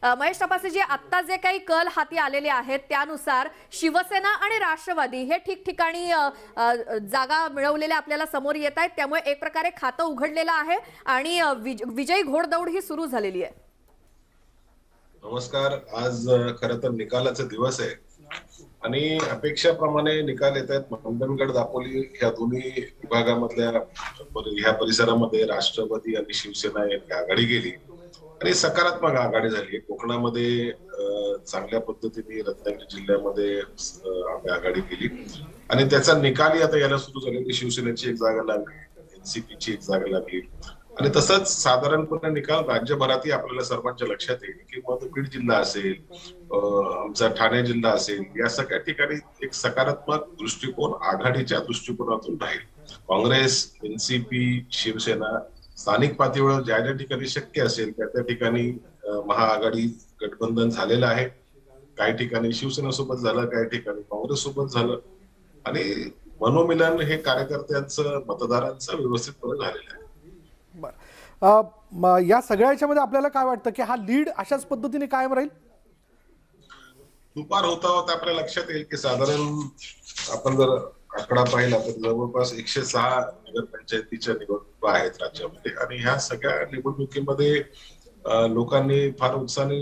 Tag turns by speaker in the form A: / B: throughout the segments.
A: महेश तपासे जी आत्ता जे काही कल हाती आलेले आहेत त्यानुसार शिवसेना आणि राष्ट्रवादी हे ठिकठिकाणी जागा मिळवलेल्या आपल्याला समोर येत आहेत। त्यामुळे एक प्रकारे खातं उघडलेलं आहे आणि विजयी घोडदौड ही सुरू झालेली आहे।
B: नमस्कार। आज खरं तर निकालाचा दिवस आहे आणि अपेक्षाप्रमाणे निकाल येत आहेत। मंडणगड दापोली या दोन्ही विभागामधल्या ह्या परिसरामध्ये राष्ट्रवादी आणि शिवसेना यांनी आघाडी केली आणि सकारात्मक आघाडी झाली। कोकणामध्ये चांगल्या पद्धतीने रत्नागिरी जिल्ह्यामध्ये आघाडी केली आणि त्याचा निकाल आता यायला सुरू झाले। शिवसेनेची एक जागा लागली, एनसीपीची एक जागा लागली आणि तसंच साधारणपणे निकाल राज्यभरातही आपल्याला सर्वांच्या लक्षात येईल की मग बीड जिल्हा असेल, आमचा ठाणे जिल्हा असेल, या सगळ्या ठिकाणी एक सकारात्मक दृष्टिकोन आघाडीच्या दृष्टिकोनातून राहील। काँग्रेस, एनसीपी, शिवसेना स्थानिक पातळीवर ज्या ज्या ठिकाणी शक्य असेल त्या ठिकाणी महाआघाडी गठबंधन झालेलं आहे। काही ठिकाणी शिवसेनेसोबत झालं, काही ठिकाणी काँग्रेस सोबत झालं आणि मनोमिलन हे कार्यकर्त्यांचं, मतदारांचं व्यवस्थितपणे झालेलं आहे।
C: या सगळ्या याच्यामध्ये आपल्याला काय वाटतं की हा लीड अशाच पद्धतीने कायम राहील?
B: दुपार होता होता आपल्या लक्षात येईल की साधारण आपण जर आकडा पाहिला तर जवळपास 106 नगरपंचायतीच्या निवडणुका आहेत राज्यामध्ये आणि ह्या सगळ्या निवडणुकीमध्ये लोकांनी फार उत्साहाने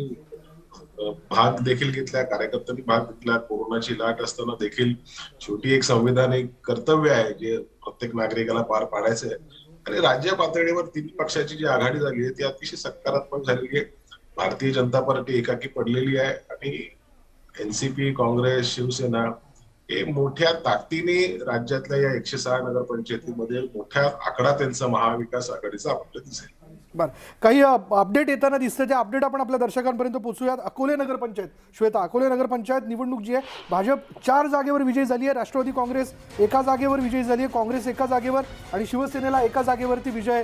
B: भाग देखील घेतला, कार्यकर्त्यांनी भाग घेतला। कोरोनाची लाट असताना देखील शेवटी एक संविधानिक कर्तव्य आहे जे प्रत्येक नागरिकाला पार पाडायचं आहे आणि राज्य पातळीवर तिन्ही पक्षाची जी आघाडी झाली आहे ती अतिशय सकारात्मक झालेली आहे। भारतीय जनता पार्टी एकाकी पडलेली आहे आणि एनसीपी, काँग्रेस, शिवसेना हे मोठ्या ताकदीने राज्यातल्या या 106 नगरपंचायतीमध्ये मोठ्या आकडा त्यांचा महाविकास आघाडीचा आपल्याला दिसेल।
C: बरं, काही अपडेट येताना दिसते, ते अपडेट आपण आपल्या दर्शकांपर्यंत पोहोचूयात। अकोले नगरपंचायत, श्वेता, अकोले नगरपंचायत निवडणूक जी आहे, भाजप 4 जागेवर विजयी झाली आहे, राष्ट्रवादी काँग्रेस 1 जागेवर विजयी झाली आहे, काँग्रेस 1 जागेवर आणि शिवसेनेला 1 जागेवरती विजय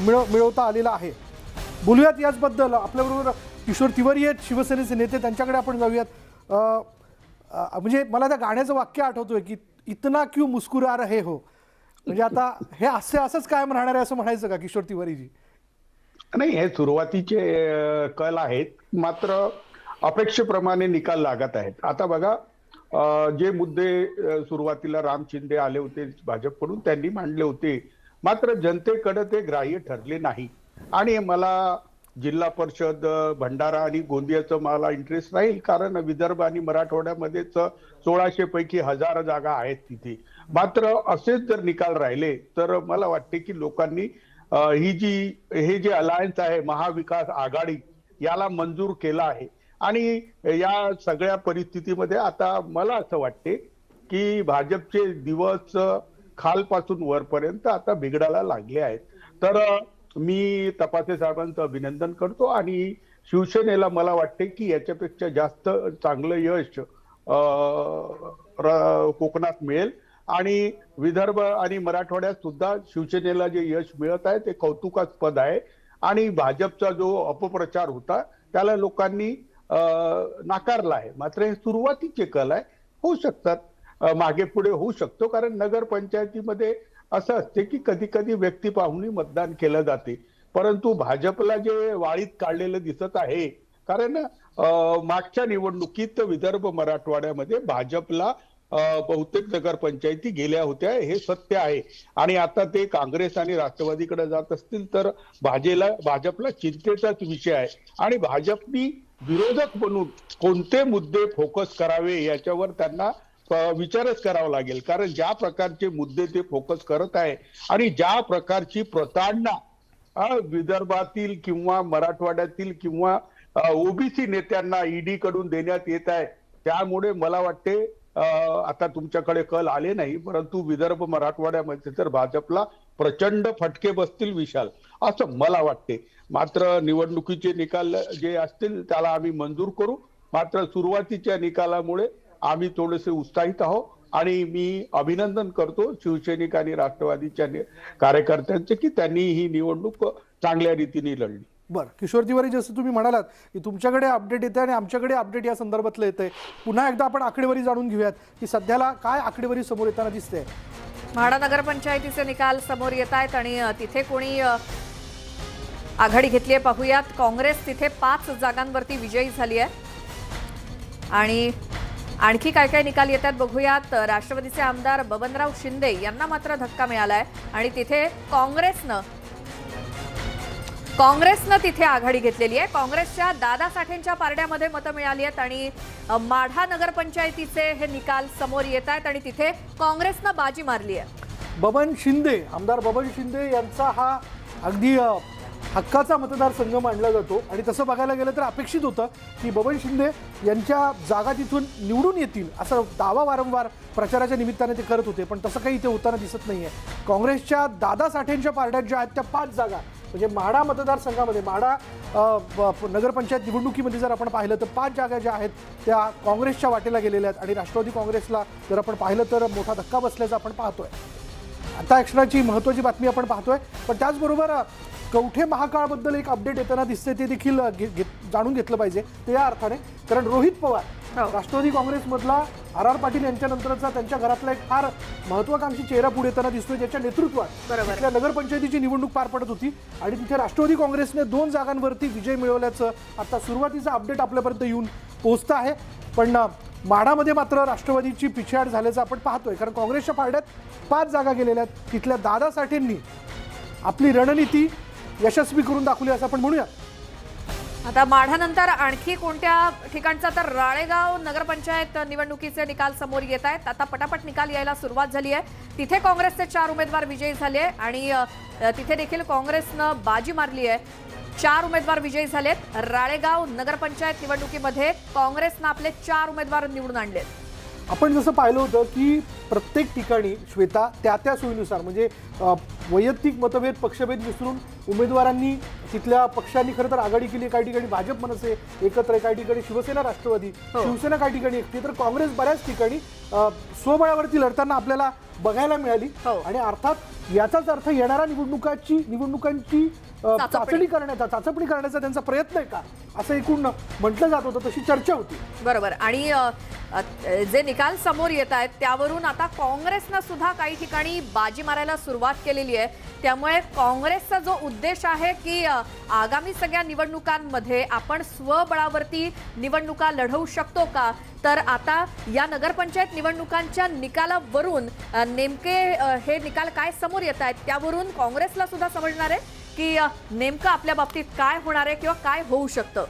C: मिळवता आलेला आहे। बोलूयात याचबद्दल। आपल्याबरोबर किशोर तिवारी आहेत, शिवसेनेचे नेते, त्यांच्याकडे आपण जाऊयात। म्हणजे मला त्या गाण्याचं वाक्य आठवतोय की इतना क्यों मुस्कुरा रहे हो, म्हणजे आता हे असंच कायम राहणार आहे असं म्हणायचं का किशोर तिवारीजी?
D: नाही, हे सुरुवातीचे कल आहेत, मात्र अपेक्षेप्रमाणे निकाल लागत आहेत। आता बघा, जे मुद्दे सुरुवातीला राम शिंदे आले होते भाजपकडून, त्यांनी मांडले होते, मात्र जनतेकडे ते ग्राह्य ठरले नाही। आणि मला जिल्हा परिषद भंडारा आणि गोंदियाचं मला इंटरेस्ट राहील, कारण विदर्भ आणि मराठवाड्यामध्येच 1600 पैकी 1000 जागा आहेत तिथे। मात्र असेच जर निकाल राहिले तर मला वाटते की लोकांनी हे जे अलायन्स आहे महाविकास आघाडी याला मंजूर केला आहे आणि या सगळ्या परिस्थितीमध्ये आता मला असं वाटते की भाजपचे दिवस खालपासून वरपर्यंत आता बिघडायला लागले आहेत। तर मी तपासे साहेबांचं अभिनंदन करतो आणि शिवसेनेला मला वाटते की याच्यापेक्षा जास्त चांगलं यश कोकणात मिळेल आणि विदर्भ आणि मराठवाड्यात सुद्धा शिवसेनेला जे यश मिळत आहे ते कौतुकास्पद आहे। आणि भाजपचा जो अपप्रचार होता त्याला लोकांनी नाकारला आहे। मात्र हे सुरुवातीचे कल आहे, होऊ शकतात, मागे पुढे होऊ शकतो, कारण नगरपंचायतीमध्ये असं असते की कधी कधी व्यक्ती पाहून मतदान केलं जाते, परंतु भाजपला जे वाळीत काढलेलं दिसत आहे, कारण मागच्या निवडणुकीत विदर्भ मराठवाड्यामध्ये भाजपला बहुतेक नगरपंचायती गेल्या होत्या, हे सत्य आहे। आणि आता ते काँग्रेस आणि राष्ट्रवादीकडे जात असतील तर भाजपला चिंतेचाच विषय आहे आणि भाजपनी विरोधक म्हणून कोणते मुद्दे फोकस करावे याच्यावर त्यांना विचारच करावा लागेल, कारण ज्या प्रकारचे मुद्दे ते फोकस करत आहे आणि ज्या प्रकारची प्रताडणा विदर्भातील किंवा मराठवाड्यातील किंवा ओबीसी नेत्यांना ईडी कडून देण्यात येत आहे, त्यामुळे मला वाटते आता तुमच्याकडे कल आले नाही, परंतु विदर्भ मराठवाड्यामध्ये तर भाजपला प्रचंड फटके बसतील विशाल, असं मला वाटते। मात्र निवडणुकीचे निकाल जे असतील त्याला आम्ही मंजूर करू, मात्र सुरुवातीच्या निकालामुळे आम्ही थोडेसे उत्साहित आहोत आणि मी अभिनंदन करतो शिवसैनिक आणि राष्ट्रवादीच्या कार्यकर्त्यांचे की त्यांनी ही निवडणूक चांगल्या रीतीने लढली।
C: बरं, किशोर तिवारी, जसं तुम्ही म्हणालात की तुमच्याकडे अपडेट येते आणि आमच्याकडे अपडेट या संदर्भातलं येतंय, पुन्हा एकदा आपण आकडेवारी जाणून घेऊयात की सध्याला काय आकडेवारी समोर येताना दिसते।
A: म्हाडा नगरपंचायतीचे निकाल समोर येत आहेत आणि तिथे कोणी आघाडी घेतली आहे पाहूयात. काँग्रेस तिथे 5 जागांवरती विजयी झाली आहे आणि आणखी काय काय निकाल येतात बघूयात. राष्ट्रवादीचे आमदार बबनराव शिंदे यांना मात्र धक्का मिळालाय आणि तिथे काँग्रेसनं तिथे आघाडी घेतलेली आहे. काँग्रेसच्या दादा साठेंच्या पारड्यामध्ये मतं मिळाली आहेत आणि माढा नगरपंचायतीचे हे निकाल समोर येत आहेत आणि तिथे काँग्रेसनं बाजी मारली आहे.
C: आमदार बबन शिंदे यांचा हा अगदी हक्काचा मतदारसंघ मानला जातो आणि तसं बघायला गेलं तर अपेक्षित होतं की बबन शिंदे यांच्या जागा तिथून निवडून येतील असा दावा वारंवार प्रचाराच्या निमित्ताने ते करत होते, पण तसं काही इथे होताना दिसत नाहीये. काँग्रेसच्या दादा साठेंच्या पारड्यात ज्या आहेत त्या 5 जागा म्हणजे माढा मतदारसंघामध्ये माढा नगरपंचायत निवडणुकीमध्ये जर आपण पाहिलं तर 5 जागा ज्या आहेत त्या काँग्रेसच्या वाटेला गेलेल्या आहेत आणि राष्ट्रवादी काँग्रेसला जर आपण पाहिलं तर मोठा धक्का बसल्याचं आपण पाहतोय. आता एक्स्ट्राची महत्त्वाची बातमी आपण पाहतोय, पण त्याचबरोबर कवठे महाकाळबद्दल एक अपडेट येताना दिसते ते देखील जाणून घेतलं पाहिजे. ते या अर्थाने कारण रोहित पवार राष्ट्रवादी काँग्रेसमधला आर पाटील यांच्यानंतरचा त्यांच्या घरातला एक फार महत्वाकांक्षी चेहरा पुढे येताना दिसतोय, ज्याच्या नेतृत्वात तिथल्या नगरपंचायतीची निवडणूक पार पडत होती आणि तिथे राष्ट्रवादी काँग्रेसने 2 जागांवरती विजय मिळवल्याचं आता सुरुवातीचा अपडेट आपल्यापर्यंत येऊन पोहोचतं आहे. पण माढामध्ये मात्र राष्ट्रवादीची पिछेहाट झाल्याचं आपण पाहतोय, कारण काँग्रेसच्या पारड्यात 5 जागा गेलेल्या आहेत. तिथल्या दादा साठेंनी आपली रणनीती यशस्वी करून दाखवली असं आपण म्हणूया.
A: आता माढानंतर आणखी कोणत्या ठिकाणचा तर राळेगाव नगरपंचायत निवडणुकीचे निकाल समोर येत आहेत. आता पटापट निकाल यायला सुरुवात झाली आहे. तिथे काँग्रेसचे 4 उमेदवार विजयी झाले आणि तिथे देखील काँग्रेसनं बाजी मारली आहे. 4 उमेदवार विजयी झालेत. राळेगाव नगरपंचायत निवडणुकीमध्ये काँग्रेसनं आपले 4 उमेदवार निवडून आणलेत.
C: आपण जसं पाहिलं होतं की प्रत्येक ठिकाणी श्वेता त्या सोयीनुसार म्हणजे वैयक्तिक मतभेद पक्षभेद विसरून उमेदवारांनी तिथल्या पक्षांनी खरं तर आघाडी केली. काही ठिकाणी भाजप मनसे एकत्र, काही ठिकाणी शिवसेना राष्ट्रवादी, शिवसेना काही ठिकाणी एकटी, तर काँग्रेस बऱ्याच ठिकाणी स्वबळावरती लढताना आपल्याला बघायला मिळाली. आणि अर्थात याचाच अर्थ येणाऱ्या निवडणुकांची चाचपणी करण्याचा त्यांचा प्रयत्न आहे का असं एकूण म्हटलं जात होतं, तशी चर्चा होती.
A: बरोबर. आणि जे निकाल समोर येत आहेत त्यावरून आता काँग्रेसनं सुद्धा काही ठिकाणी बाजी मारायला सुरुवात केलेली आहे. त्यामुळे काँग्रेसचा जो उद्देश आहे की आगामी सगळ्या निवडणुकांमध्ये आपण स्वबळावरती निवडणुका लढवू शकतो का, तर आता या नगरपंचायत निवडणुकांच्या निकालावरून नेमके हे निकाल काय समोर येत आहेत त्यावरून काँग्रेसला सुद्धा समजणार आहे की नेमकं आपल्या बाबतीत काय होणार आहे किंवा काय होऊ शकतं.